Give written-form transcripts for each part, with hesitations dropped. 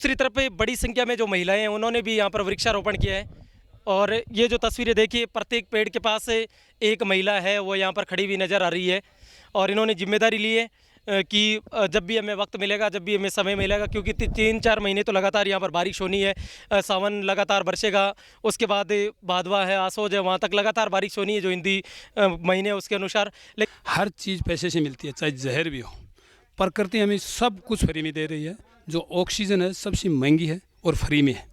दूसरी तरफ पे बड़ी संख्या में जो महिलाएं हैं उन्होंने भी यहाँ पर वृक्षारोपण किया है। और ये जो तस्वीरें देखिए, प्रत्येक पेड़ के पास एक महिला है, वो यहाँ पर खड़ी हुई नज़र आ रही है। और इन्होंने जिम्मेदारी ली है कि जब भी हमें वक्त मिलेगा, जब भी हमें समय मिलेगा, क्योंकि 3-4 महीने तो लगातार यहाँ पर बारिश होनी है। सावन लगातार बरसेगा, उसके बाद भादवा है, आसोज है, वहाँ तक लगातार बारिश होनी है जो हिंदी महीने है उसके अनुसार। हर चीज़ पैसे से मिलती है, चाहे जहर भी हो। प्रकृति हमें सब कुछ फ्री में दे रही है। जो ऑक्सीजन है सबसे महंगी है और फ्री में है।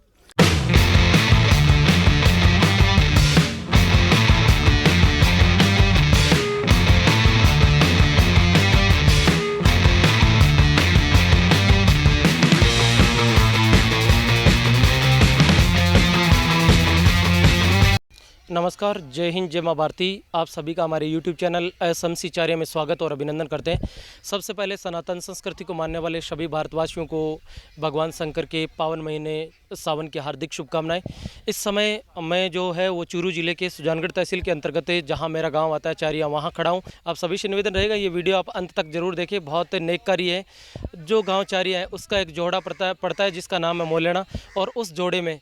नमस्कार, जय हिंद, जय माँ भारती। आप सभी का हमारे YouTube चैनल SMC चार्य में स्वागत और अभिनंदन करते हैं। सबसे पहले सनातन संस्कृति को मानने वाले सभी भारतवासियों को भगवान शंकर के पावन महीने सावन की हार्दिक शुभकामनाएं। इस समय मैं जो है वो चूरू जिले के सुजानगढ़ तहसील के अंतर्गत जहां मेरा गांव आता है चारिया, वहां खड़ा हूं। आप सभी से निवेदन रहेगा ये वीडियो आप अंत तक जरूर देखें, बहुत नेक कार्य है। जो गाँव चारिया है उसका एक जोड़ा पड़ता है जिसका नाम है मोलेना, और उस जोड़े में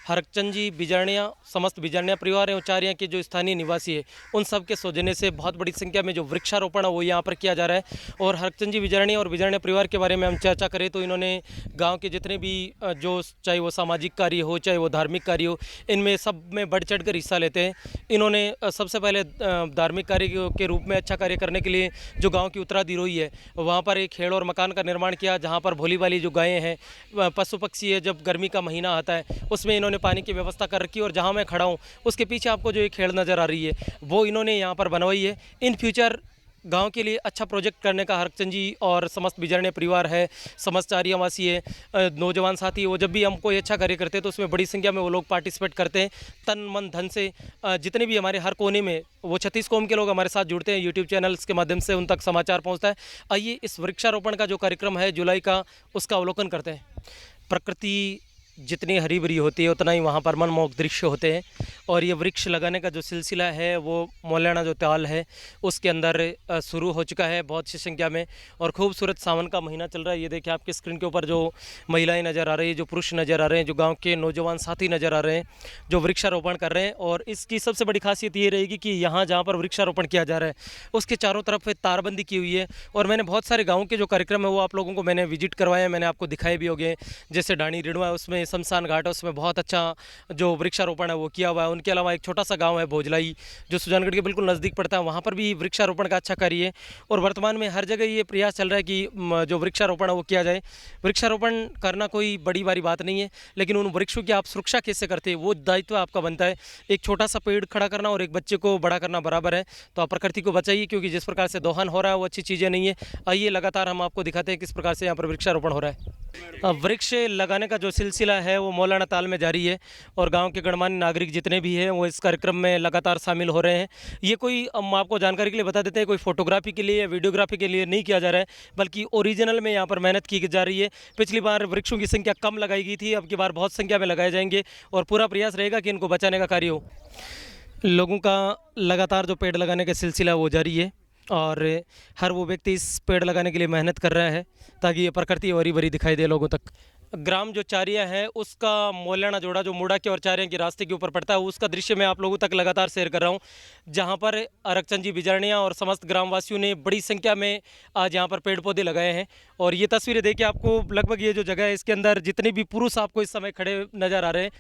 हरकचंद जी बिजरनिया, समस्त बिजरनिया परिवार एवं चारिया के जो स्थानीय निवासी है उन सब के सौजन्य से बहुत बड़ी संख्या में जो वृक्षारोपण है वो यहाँ पर किया जा रहा है। और हरकचंद जी बिजरनिया और बिजरनिया परिवार के बारे में हम चर्चा करें तो इन्होंने गांव के जितने भी जो चाहे वो सामाजिक कार्य हो, चाहे वो धार्मिक कार्य हो, इनमें सब में बढ़ चढ़ कर हिस्सा लेते हैं। इन्होंने सबसे पहले धार्मिक कार्य के रूप में अच्छा कार्य करने के लिए जो गाँव की उत्तराधिरोही है वहाँ पर एक खेड़ और मकान का निर्माण किया, जहाँ पर भोली वाली जो गायें हैं, पशु पक्षी है, जब गर्मी का महीना आता है उसमें इन्होंने पानी की व्यवस्था कर रखी है। और जहां मैं खड़ा हूं उसके पीछे आपको जो एक खेड़ नज़र आ रही है वो इन्होंने यहां पर बनवाई है। इन फ्यूचर गांव के लिए अच्छा प्रोजेक्ट करने का हरकचंद जी और समस्त बिजरने परिवार है, समस्त चारियावासी है, नौजवान साथी है, वो जब भी हम कोई अच्छा कार्य करते हैं तो उसमें बड़ी संख्या में वो लोग पार्टिसिपेट करते हैं तन मन धन से। जितने भी हमारे हर कोने में वो 36 कौम के लोग हमारे साथ जुड़ते हैं, यूट्यूब चैनल्स के माध्यम से उन तक समाचार पहुँचता है। आइए इस वृक्षारोपण का जो कार्यक्रम है जुलाई का, उसका अवलोकन करते हैं। प्रकृति जितनी हरी भरी होती है उतना ही वहाँ पर मनमोहक दृश्य होते हैं। और ये वृक्ष लगाने का जो सिलसिला है वो मौलाना जो ताल है उसके अंदर शुरू हो चुका है बहुत सी संख्या में। और खूबसूरत सावन का महीना चल रहा है। ये देखिए आपके स्क्रीन के ऊपर जो महिलाएं नज़र आ रही है, जो पुरुष नज़र आ रहे हैं, जो गाँव के नौजवान साथी नज़र आ रहे हैं जो वृक्षारोपण कर रहे हैं। और इसकी सबसे बड़ी खासियत ये रहेगी कि यहाँ जहाँ पर वृक्षारोपण किया जा रहा है उसके चारों तरफ तारबंदी की हुई है। और मैंने बहुत सारे गाँव के जो कार्यक्रम है वो आप लोगों को मैंने विजिट करवाया, मैंने आपको दिखाए भी हो गए। जैसे डाणी रिड़वा, उसमें शमशान घाट है, उसमें बहुत अच्छा जो वृक्षारोपण है वो किया हुआ है। उनके अलावा एक छोटा सा गांव है भोजलाई जो सुजानगढ़ के बिल्कुल नज़दीक पड़ता है, वहाँ पर भी वृक्षारोपण का अच्छा कार्य है। और वर्तमान में हर जगह ये प्रयास चल रहा है कि जो वृक्षारोपण है वो किया जाए। वृक्षारोपण करना कोई बड़ी बारी बात नहीं है, लेकिन उन वृक्षों की आप सुरक्षा कैसे करते हैं वो दायित्व आपका बनता है। एक छोटा सा पेड़ खड़ा करना और एक बच्चे को बड़ा करना बराबर है। तो आप प्रकृति को बचाइए, क्योंकि जिस प्रकार से दोहन हो रहा है वो अच्छी चीज़ें नहीं है। आइए लगातार हम आपको दिखाते हैं किस प्रकार से यहाँ पर वृक्षारोपण हो रहा है। वृक्ष लगाने का जो सिलसिला है वो मौलाना ताल में जारी है। और गांव के गणमान्य नागरिक जितने भी हैं वो इस कार्यक्रम में लगातार शामिल हो रहे हैं। ये कोई हम आपको जानकारी के लिए बता देते हैं, कोई फोटोग्राफी के लिए या वीडियोग्राफी के लिए नहीं किया जा रहा है, बल्कि ओरिजिनल में यहाँ पर मेहनत की जा रही है। पिछली बार वृक्षों की संख्या कम लगाई गई थी, अब की बार बहुत संख्या में लगाए जाएंगे और पूरा प्रयास रहेगा कि इनको बचाने का कार्य हो। लोगों का लगातार जो पेड़ लगाने का सिलसिला वो जारी है और हर वो व्यक्ति इस पेड़ लगाने के लिए मेहनत कर रहा है ताकि ये प्रकृति हरी भरी दिखाई दे लोगों तक। ग्राम जो चारिया है उसका मौलाना जोड़ा जो मुड़ा के और चारिया के रास्ते के ऊपर पड़ता है उसका दृश्य मैं आप लोगों तक लगातार शेयर कर रहा हूँ, जहाँ पर हरकचंद जी बिजरनिया और समस्त ग्रामवासियों ने बड़ी संख्या में आज यहाँ पर पेड़ पौधे लगाए हैं। और ये तस्वीरें देखिए आपको लगभग ये जो जगह है इसके अंदर जितने भी पुरुष आपको इस समय खड़े नज़र आ रहे हैं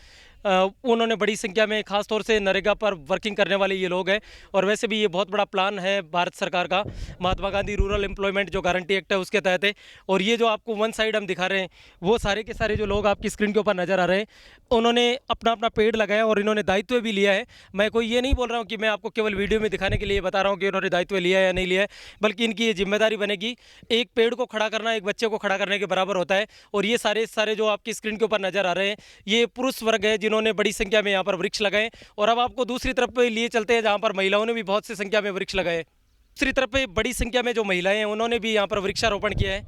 उन्होंने बड़ी संख्या में खास तौर से नरेगा पर वर्किंग करने वाले ये लोग हैं। और वैसे भी ये बहुत बड़ा प्लान है भारत सरकार का, महात्मा गांधी रूरल एम्प्लॉयमेंट जो गारंटी एक्ट है उसके तहत है। और ये जो आपको वन साइड हम दिखा रहे हैं वो सारे के सारे जो लोग आपकी स्क्रीन के ऊपर नज़र आ रहे हैं उन्होंने अपना अपना पेड़ लगाया और इन्होंने दायित्व भी लिया है। मैं कोई ये नहीं बोल रहा हूँ कि मैं आपको केवल वीडियो में दिखाने के लिए बता रहा हूँ कि उन्होंने दायित्व लिया है या नहीं लिया है, बल्कि इनकी ये जिम्मेदारी बनेगी। एक पेड़ को खड़ा करना एक बच्चे को खड़ा करने के बराबर होता है। और ये सारे जो आपकी स्क्रीन के ऊपर नज़र आ रहे हैं ये पुरुष वर्ग है जिन्होंने बड़ी संख्या में यहाँ पर वृक्ष लगाए। और अब आपको दूसरी तरफ पे लिए चलते हैं जहाँ पर महिलाओं ने भी बहुत सी संख्या में वृक्ष लगाए। दूसरी तरफ पे बड़ी संख्या में जो महिलाएं हैं उन्होंने भी यहाँ पर वृक्षारोपण किया है।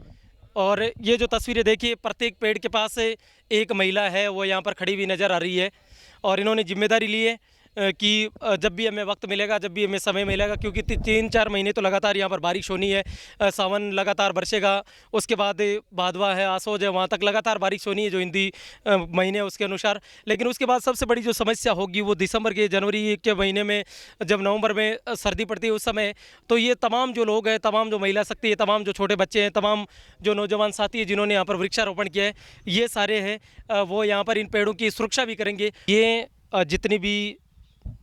और ये जो तस्वीरें देखिए, प्रत्येक पेड़ के पास एक महिला है वो यहाँ पर खड़ी हुई नज़र आ रही है और इन्होंने जिम्मेदारी ली है कि जब भी हमें वक्त मिलेगा, जब भी हमें समय मिलेगा, क्योंकि 3-4 महीने तो लगातार यहाँ पर बारिश होनी है। सावन लगातार बरसेगा, उसके बाद भादवा है, आसोज है, वहाँ तक लगातार बारिश होनी है जो हिंदी महीने है उसके अनुसार। लेकिन उसके बाद सबसे बड़ी जो समस्या होगी वो दिसंबर के, जनवरी के महीने में, जब नवंबर में सर्दी पड़ती है उस समय। तो ये तमाम जो लोग हैं, तमाम जो महिला शक्ति है, तमाम जो छोटे बच्चे हैं, तमाम जो नौजवान साथी हैं जिन्होंने यहाँ पर वृक्षारोपण किया है, ये सारे हैं वो यहाँ पर इन पेड़ों की सुरक्षा भी करेंगे। ये जितनी भी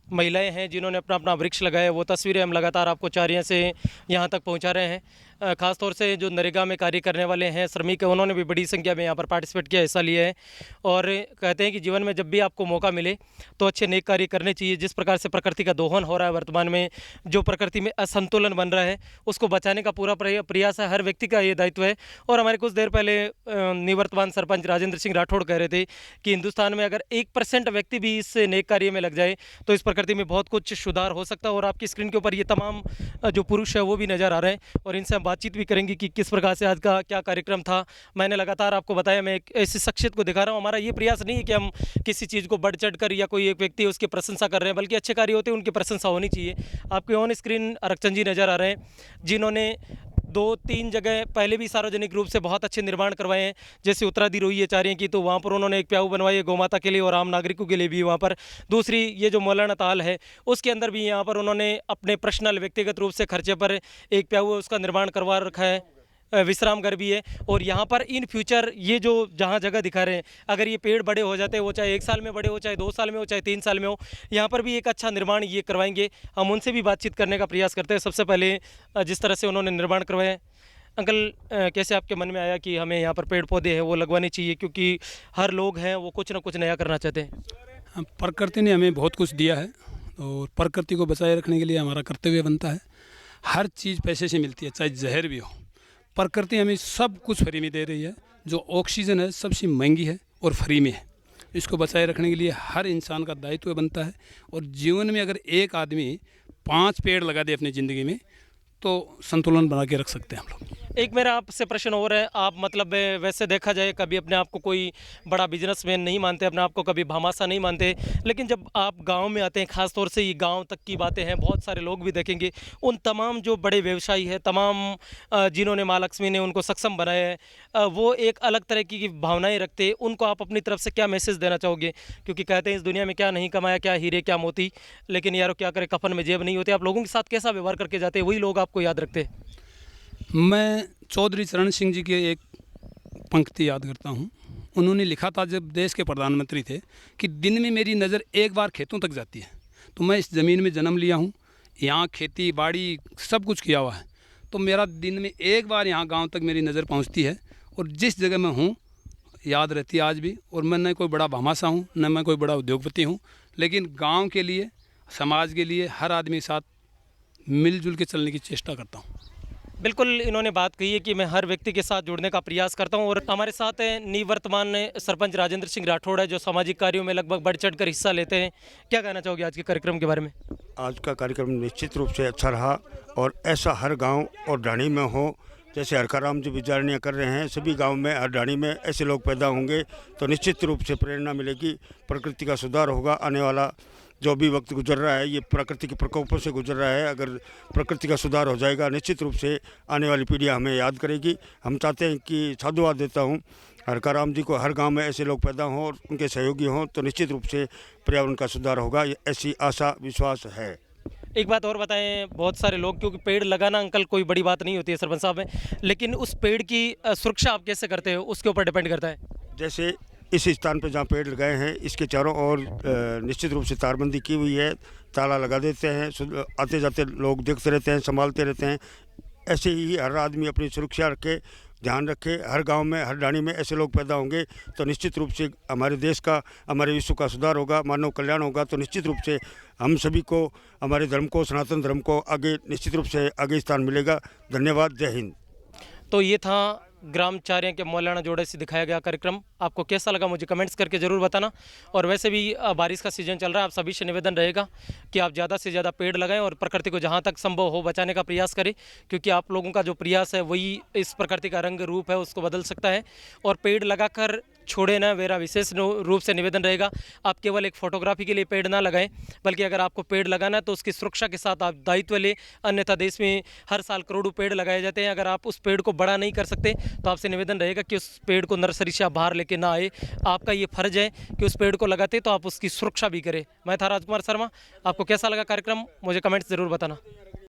महिलाएं हैं जिन्होंने अपना अपना वृक्ष लगाया, वो तस्वीरें हम लगातार आपको चारियाँ से यहाँ तक पहुँचा रहे हैं। ख़ास तौर से जो नरेगा में कार्य करने वाले हैं, श्रमिक हैं, उन्होंने भी बड़ी संख्या में यहाँ पर पार्टिसिपेट किया, हिस्सा लिया है। और कहते हैं कि जीवन में जब भी आपको मौका मिले तो अच्छे नेक कार्य करने चाहिए। जिस प्रकार से प्रकृति का दोहन हो रहा है वर्तमान में, जो प्रकृति में असंतुलन बन रहा है, उसको बचाने का पूरा प्रयास है, हर व्यक्ति का ये दायित्व है। और हमारे कुछ देर पहले निवर्तमान सरपंच राजेंद्र सिंह राठौड़ कह रहे थे कि हिंदुस्तान में अगर 1% व्यक्ति भी इस नेक कार्य में लग जाए तो इस प्रकृति में बहुत कुछ सुधार हो सकता है। और आपकी स्क्रीन के ऊपर ये तमाम जो पुरुष है वो भी नज़र आ रहे हैं और इनसे हम बातचीत भी करेंगे कि किस प्रकार से आज का क्या कार्यक्रम था। मैंने लगातार आपको बताया, मैं एक ऐसी शख्सियत को दिखा रहा हूँ। हमारा ये प्रयास नहीं है कि हम किसी चीज़ को बढ़ चढ़ कर या कोई एक व्यक्ति उसकी प्रशंसा कर रहे हैं, बल्कि अच्छे कार्य होते हैं उनकी प्रशंसा होनी चाहिए। आपके ऑन स्क्रीन आरक्षण जी नज़र आ रहे हैं, जिन्होंने 2-3 जगह पहले भी सार्वजनिक रूप से बहुत अच्छे निर्माण करवाए हैं। जैसे उत्तराधि रोही आचार्य की, तो वहाँ पर उन्होंने एक प्याऊ बनवाई है गौ माता के लिए और आम नागरिकों के लिए भी वहाँ पर। दूसरी ये जो मौलाना ताल है उसके अंदर भी यहाँ पर उन्होंने अपने पर्सनल व्यक्तिगत रूप से खर्चे पर एक प्याऊ है उसका निर्माण करवा रखा है। विश्राम घर भी है। और यहाँ पर इन फ्यूचर ये जो जहाँ जगह दिखा रहे हैं, अगर ये पेड़ बड़े हो जाते हैं, वो चाहे 1 साल में बड़े हो, चाहे 2 साल में हो, चाहे 3 साल में हो, यहाँ पर भी एक अच्छा निर्माण ये करवाएंगे। हम उनसे भी बातचीत करने का प्रयास करते हैं। सबसे पहले जिस तरह से उन्होंने निर्माण करवाया है, अंकल कैसे आपके मन में आया कि हमें यहाँ पर पेड़ पौधे हैं वो लगवाने चाहिए, क्योंकि हर लोग हैं वो कुछ ना कुछ नया करना चाहते हैं। प्रकृति ने हमें बहुत कुछ दिया है और प्रकृति को बचाए रखने के लिए हमारा कर्तव्य बनता है। हर चीज़ पैसे से मिलती है, चाहे जहर भी हो। प्रकृति हमें सब कुछ फ्री में दे रही है। जो ऑक्सीजन है सबसे महंगी है और फ्री में है। इसको बचाए रखने के लिए हर इंसान का दायित्व बनता है। और जीवन में अगर एक आदमी 5 पेड़ लगा दे अपनी ज़िंदगी में तो संतुलन बना के रख सकते हैं हम लोग। एक मेरा आपसे प्रश्न और है, आप मतलब वैसे देखा जाए कभी अपने आप को कोई बड़ा बिजनेसमैन नहीं मानते, अपने आप को कभी भामाशा नहीं मानते, लेकिन जब आप गांव में आते हैं, ख़ास तौर से ये गांव तक की बातें हैं, बहुत सारे लोग भी देखेंगे, उन तमाम जो बड़े व्यवसायी हैं, तमाम जिन्होंने माँ लक्ष्मी ने उनको सक्षम बनाया है, वो एक अलग तरह की भावनाएँ रखते हैं। उनको आप अपनी तरफ से क्या मैसेज देना चाहोगे? क्योंकि कहते हैं इस दुनिया में क्या नहीं कमाया, क्या हीरे क्या मोती, लेकिन यारो क्या करे कफन में जेब नहीं होती। आप लोगों के साथ कैसा व्यवहार करके जाते हैं, वही लोग आपको याद रखते हैं। मैं चौधरी चरण सिंह जी की एक पंक्ति याद करता हूँ। उन्होंने लिखा था जब देश के प्रधानमंत्री थे कि दिन में मेरी नज़र एक बार खेतों तक जाती है। तो मैं इस ज़मीन में जन्म लिया हूँ, यहाँ खेती बाड़ी सब कुछ किया हुआ है, तो मेरा दिन में एक बार यहाँ गांव तक मेरी नज़र पहुँचती है और जिस जगह मैं हूँ याद रहती है आज भी। और मैं न कोई बड़ा भामाशा हूँ, न मैं कोई बड़ा उद्योगपति हूँ, लेकिन गाँव के लिए, समाज के लिए, हर आदमी के साथ मिलजुल के चलने की चेष्टा करता हूँ। बिल्कुल, इन्होंने बात कही है कि मैं हर व्यक्ति के साथ जुड़ने का प्रयास करता हूं। और हमारे साथ निवर्तमान सरपंच राजेंद्र सिंह राठौड़ है, जो सामाजिक कार्यों में लगभग बढ़ चढ़ कर हिस्सा लेते हैं। क्या कहना चाहोगे आज के कार्यक्रम के बारे में? आज का कार्यक्रम निश्चित रूप से अच्छा रहा और ऐसा हर गांव और ढाणी में हो। जैसे हरकाराम जी विचारणियाँ कर रहे हैं, सभी गांव में, हर ढाणी में ऐसे लोग पैदा होंगे तो निश्चित रूप से प्रेरणा मिलेगी, प्रकृति का सुधार होगा। आने वाला जो भी वक्त गुजर रहा है ये प्रकृति के प्रकोपों से गुजर रहा है, अगर प्रकृति का सुधार हो जाएगा निश्चित रूप से आने वाली पीढ़ियां हमें याद करेगी। हम चाहते हैं कि साधुवाद देता हूं हरकाराम जी को, हर गांव में ऐसे लोग पैदा हों और उनके सहयोगी हों तो निश्चित रूप से पर्यावरण का सुधार होगा, ऐसी आशा विश्वास है। एक बात और बताएं, बहुत सारे लोग, क्योंकि पेड़ लगाना अंकल कोई बड़ी बात नहीं होती है सरपंच साहब में, लेकिन उस पेड़ की सुरक्षा आप कैसे करते हो उसके ऊपर डिपेंड करता है। जैसे इस स्थान पर जहाँ पेड़ लगाए हैं इसके चारों ओर निश्चित रूप से तारबंदी की हुई है, ताला लगा देते हैं, आते जाते लोग देखते रहते हैं, संभालते रहते हैं। ऐसे ही हर आदमी अपनी सुरक्षा रखे, ध्यान रखे। हर गांव में, हर ढाणी में ऐसे लोग पैदा होंगे तो निश्चित रूप से हमारे देश का, हमारे विश्व का सुधार होगा, मानव कल्याण होगा। तो निश्चित रूप से हम सभी को, हमारे धर्म को, सनातन धर्म को आगे निश्चित रूप से आगे स्थान मिलेगा। धन्यवाद, जय हिंद। तो ये था ग्रामचार्य के मौलाना जोड़े से दिखाया गया कार्यक्रम। आपको कैसा लगा मुझे कमेंट्स करके ज़रूर बताना। और वैसे भी बारिश का सीज़न चल रहा है, आप सभी से निवेदन रहेगा कि आप ज़्यादा से ज़्यादा पेड़ लगाएं और प्रकृति को जहां तक संभव हो बचाने का प्रयास करें, क्योंकि आप लोगों का जो प्रयास है वही इस प्रकृति का रंग रूप है उसको बदल सकता है। और पेड़ लगाकर छोड़े ना, मेरा विशेष रूप से निवेदन रहेगा। आप केवल एक फोटोग्राफी के लिए पेड़ ना लगाएं, बल्कि अगर आपको पेड़ लगाना है तो उसकी सुरक्षा के साथ आप दायित्व लें। अन्यथा देश में हर साल करोड़ों पेड़ लगाए जाते हैं, अगर आप उस पेड़ को बड़ा नहीं कर सकते तो आपसे निवेदन रहेगा कि उस पेड़ को नर्सरी से आप बाहर लेके ना आए। आपका ये फर्ज है कि उस पेड़ को लगाते तो आप उसकी सुरक्षा भी करें। मैं था राजकुमार शर्मा। आपको कैसा लगा कार्यक्रम मुझे कमेंट्स ज़रूर बताना।